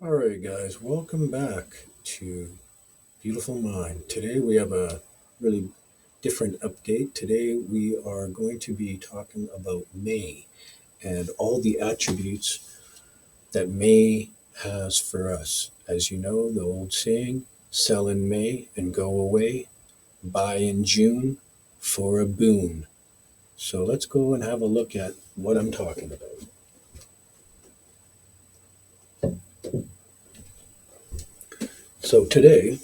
All right, guys, welcome back to Beautiful Mind. Today we have a really different update. Today we are going to be talking about May and all the attributes that May has for us. As you know, the old saying, sell in May and go away, buy in June for a boon. So let's go and have a look at what I'm talking about. So today,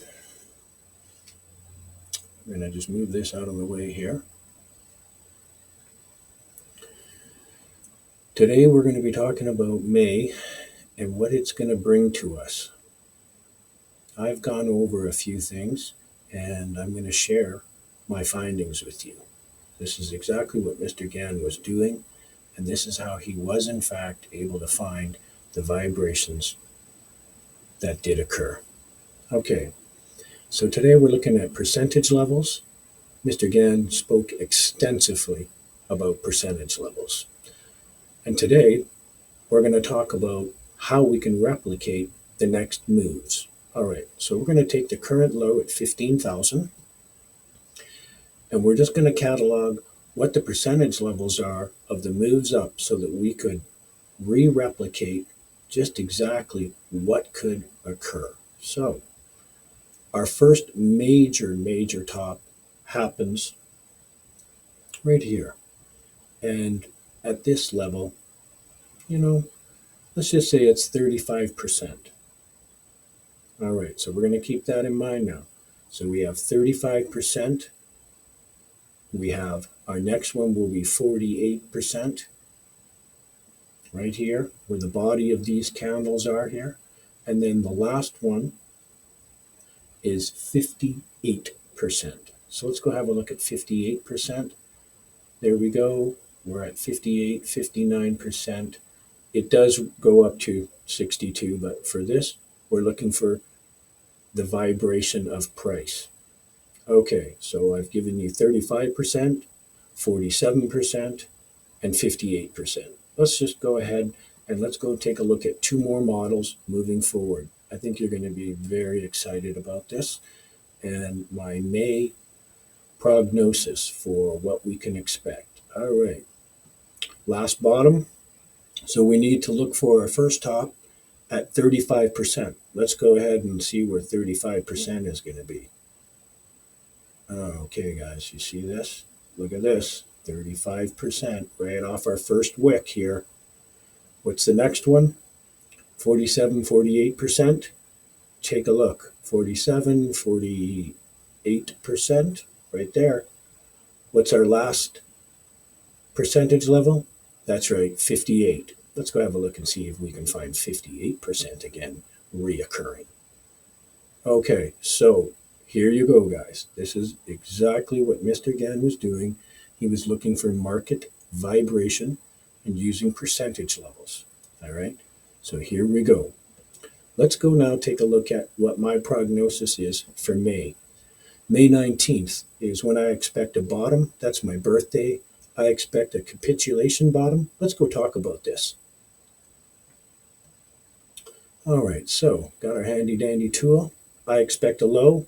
I'm going to just move this out of the way here. Today we're going to be talking about May and what it's going to bring to us. I've gone over a few things and I'm going to share my findings with you. This is exactly what Mr. Gann was doing, and this is how he was, in fact, able to find the vibrations that did occur. Okay, so today we're looking at percentage levels. Mr. Gann spoke extensively about percentage levels. And today we're going to talk about how we can replicate the next moves. All right, so we're going to take the current low at 15,000 and we're just going to catalog what the percentage levels are of the moves up so that we could re-replicate just exactly what could occur. So our first major top happens right here. And at this level, let's just say it's 35%. All right, so we're going to keep that in mind now. So we have 35%. We have our next one will be 48% right here, where the body of these candles are here. And then the last one is 58%. So let's go have a look at 58%. There we go. We're at 58, 59%. It does go up to 62, but for this, we're looking for the vibration of price. Okay, so I've given you 35%, 47%, and 58%. Let's just go ahead and let's go take a look at two more models moving forward. I think you're going to be very excited about this and my May prognosis for what we can expect. All right, last bottom. So we need to look for our first top at 35%. Let's go ahead and see where 35% is going to be. Okay, guys, you see this? Look at this, 35% right off our first wick here. What's the next one? 47, 48%. Take a look. 47, 48% right there. What's our last percentage level? That's right, 58. Let's go have a look and see if we can find 58% again reoccurring. Okay, so here you go, guys. This is exactly what Mr. Gann was doing. He was looking for market vibration and using percentage levels. All right, so here we go. Let's go now take a look at what my prognosis is for May. May 19th is when I expect a bottom. That's my birthday. I expect a capitulation bottom. Let's go talk about this. All right, so got our handy dandy tool. I expect a low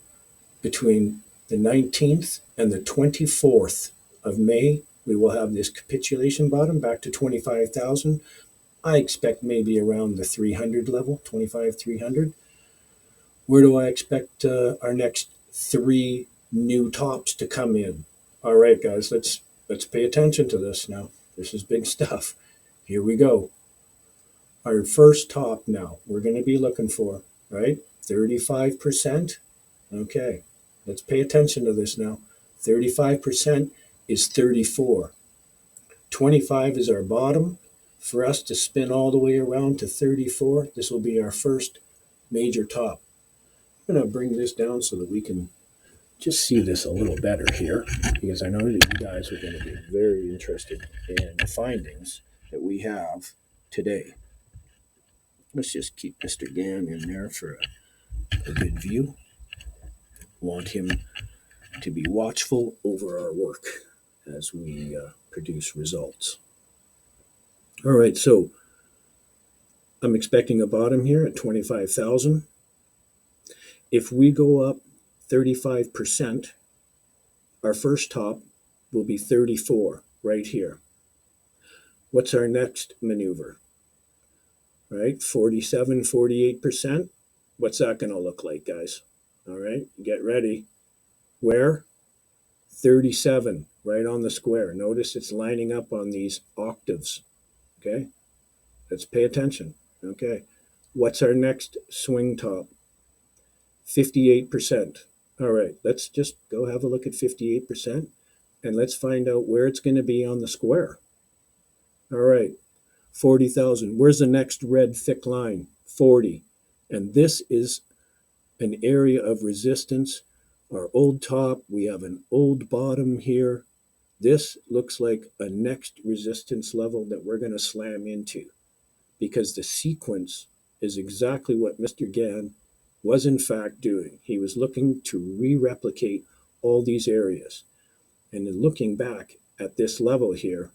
between the 19th and the 24th of May. We will have this capitulation bottom back to 25,000. I expect maybe around the 300 level, 25, 300. Where do I expect our next three new tops to come in? All right, guys, let's pay attention to this now. This is big stuff. Here we go. Our first top now we're going to be looking for, right? 35%. Okay, let's pay attention to this now. 35% is 34. 25 is our bottom. For us to spin all the way around to 34, this will be our first major top. I'm going to bring this down so that we can just see this a little better here, because I know that you guys are going to be very interested in the findings that we have today. Let's just keep Mr. Gann in there for a good view. Want him to be watchful over our work as we produce results. All right, so I'm expecting a bottom here at 25,000. If we go up 35%, our first top will be 34 right here. What's our next maneuver? Right, 47, 48%. What's that going to look like, guys? All right, get ready. Where? 37, right on the square. Notice it's lining up on these octaves. Okay, let's pay attention. Okay, what's our next swing top? 58%. All right, let's just go have a look at 58% and let's find out where it's going to be on the square. All right, 40,000. Where's the next red thick line? 40. And this is an area of resistance. Our old top, we have an old bottom here. This looks like a next resistance level that we're going to slam into, because the sequence is exactly what Mr. Gann was in fact doing. He was looking to re-replicate all these areas. And in looking back at this level here,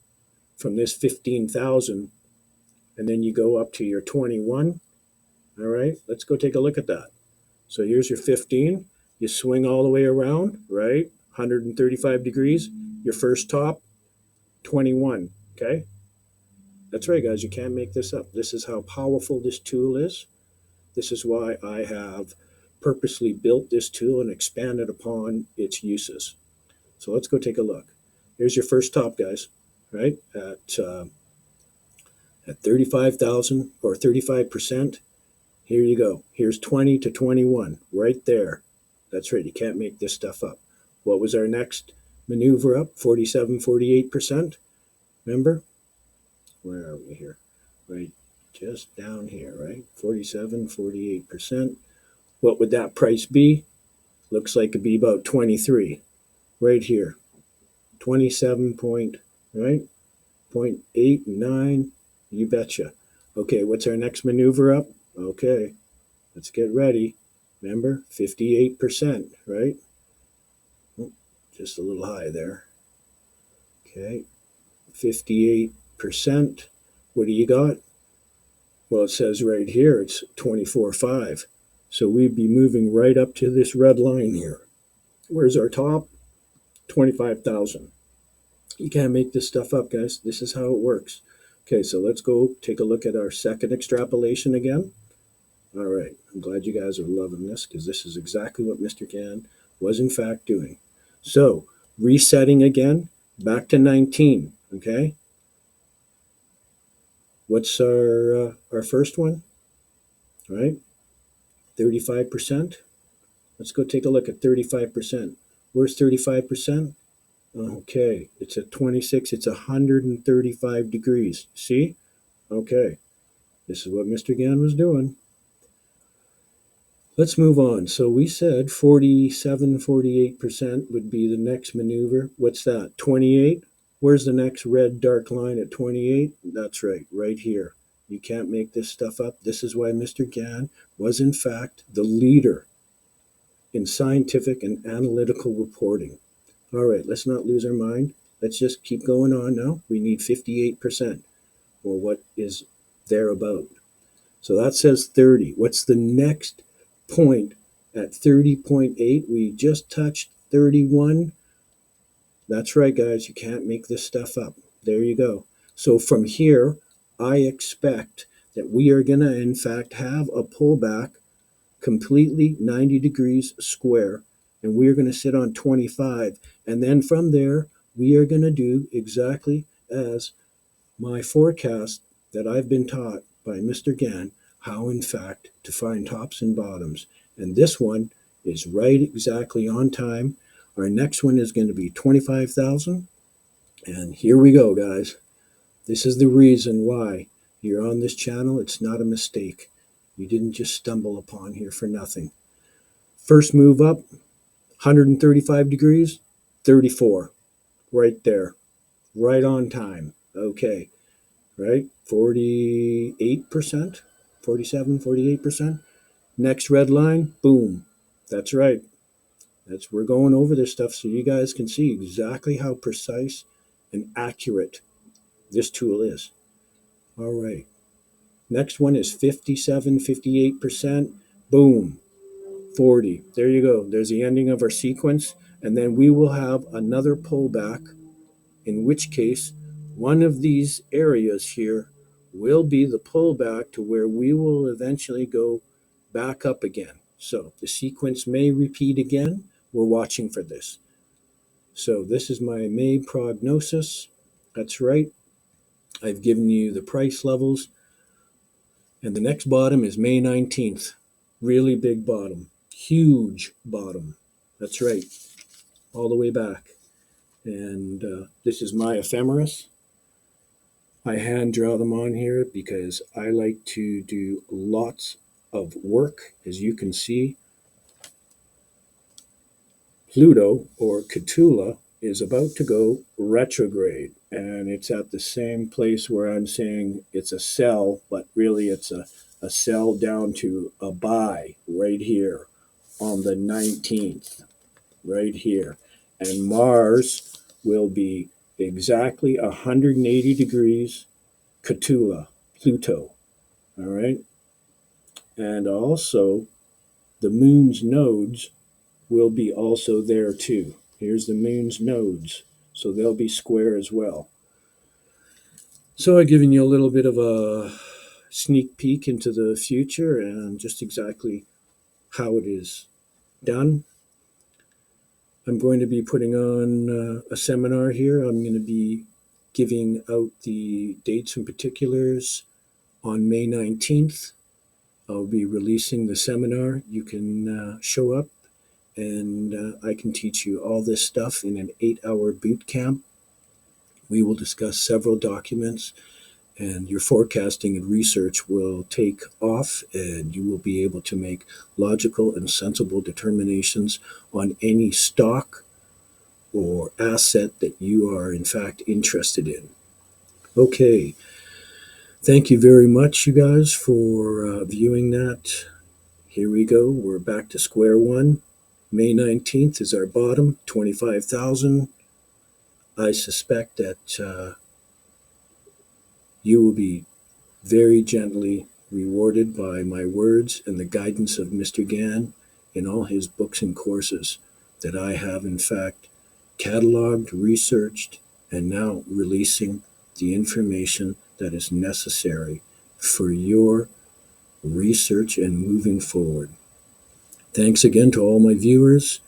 from this 15,000, and then you go up to your 21, all right, let's go take a look at that. So here's your 15. You swing all the way around, right? 135 degrees. Your first top, 21, okay? That's right, guys. You can't make this up. This is how powerful this tool is. This is why I have purposely built this tool and expanded upon its uses. So let's go take a look. Here's your first top, guys, right? At 35,000 or 35%. Here you go. Here's 20 to 21 right there. That's right. You can't make this stuff up. What was our next maneuver up? 47, 48%. Remember? Where are we here? Right. Just down here, right? 47, 48%. What would that price be? Looks like it'd be about 23 right here. 27 point, right? 0.89. You betcha. Okay, what's our next maneuver up? Okay, let's get ready. Remember, 58%, right? Oh, just a little high there. Okay, 58%. What do you got? Well, it says right here it's 24.5. So we'd be moving right up to this red line here. Where's our top? 25,000. You can't make this stuff up, guys. This is how it works. Okay, so let's go take a look at our second extrapolation again. All right, I'm glad you guys are loving this, because this is exactly what Mr. Gann was in fact doing. So resetting again, back to 19, okay? What's our first one, all right? 35%. Let's go take a look at 35%. Where's 35%? Okay, it's at 26. It's 135 degrees. See? Okay, this is what Mr. Gann was doing. Let's move on. So we said 47, 48% would be the next maneuver. What's that? 28? Where's the next red dark line at 28? That's right, right here. You can't make this stuff up. This is why Mr. Gann was in fact the leader in scientific and analytical reporting. All right, let's not lose our mind. Let's just keep going on now. We need 58%, or what is thereabout. So that says 30. What's the next point at 30.8? We just touched 31. That's right, guys. You can't make this stuff up. There you go. So from here, I expect that we are going to, in fact, have a pullback completely 90 degrees square, and we're going to sit on 25. And then from there, we are going to do exactly as my forecast that I've been taught by Mr. Gann, how in fact to find tops and bottoms. And this one is right exactly on time. Our next one is going to be 25,000. And here we go, guys. This is the reason why you're on this channel. It's not a mistake. You didn't just stumble upon here for nothing. First move up, 135 degrees, 34. Right there. Right on time. Okay. Right? 48%, 47, 48%. Next red line, boom. That's right. We're going over this stuff so you guys can see exactly how precise and accurate this tool is. All right. Next one is 57, 58%. Boom, 40. There you go. There's the ending of our sequence. And then we will have another pullback, in which case one of these areas here will be the pullback to where we will eventually go back up again. So the sequence may repeat again. We're watching for this. So this is my May prognosis. That's right. I've given you the price levels. And the next bottom is May 19th. Really big bottom. Huge bottom. That's right. All the way back. And this is my ephemeris. I hand draw them on here because I like to do lots of work. As you can see, Pluto, or Cthulhu, is about to go retrograde. And it's at the same place where I'm saying it's a sell, but really it's a sell down to a buy right here on the 19th, right here. And Mars will be exactly 180 degrees Cthulhu, Pluto. All right. And also the moon's nodes will be also there too. Here's the moon's nodes. So they'll be square as well. So I've given you a little bit of a sneak peek into the future and just exactly how it is done. I'm going to be putting on a seminar here. I'm going to be giving out the dates and particulars on May 19th. I'll be releasing the seminar. You can show up and I can teach you all this stuff in an 8-hour boot camp. We will discuss several documents, and your forecasting and research will take off, and you will be able to make logical and sensible determinations on any stock or asset that you are in fact interested in. Okay, thank you very much, you guys, for viewing that. Here we go. We're back to square one. May 19th is our bottom, 25,000. I suspect that you will be very gently rewarded by my words and the guidance of Mr. Gann in all his books and courses that I have, in fact, cataloged, researched, and now releasing the information that is necessary for your research and moving forward. Thanks again to all my viewers.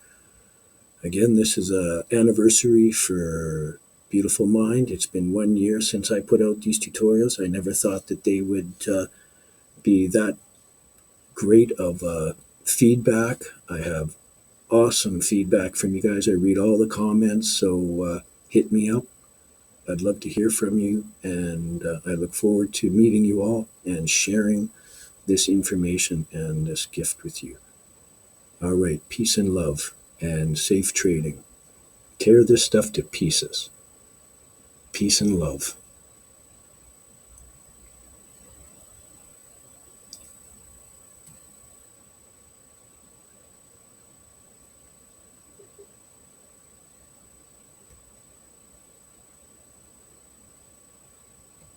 Again, this is an anniversary for Beautiful Mind. It's been 1 year since I put out these tutorials. I never thought that they would be that great of feedback. I have awesome feedback from you guys. I read all the comments, so hit me up. I'd love to hear from you, and I look forward to meeting you all and sharing this information and this gift with you. All right, peace and love and safe trading. Tear this stuff to pieces. Peace and love.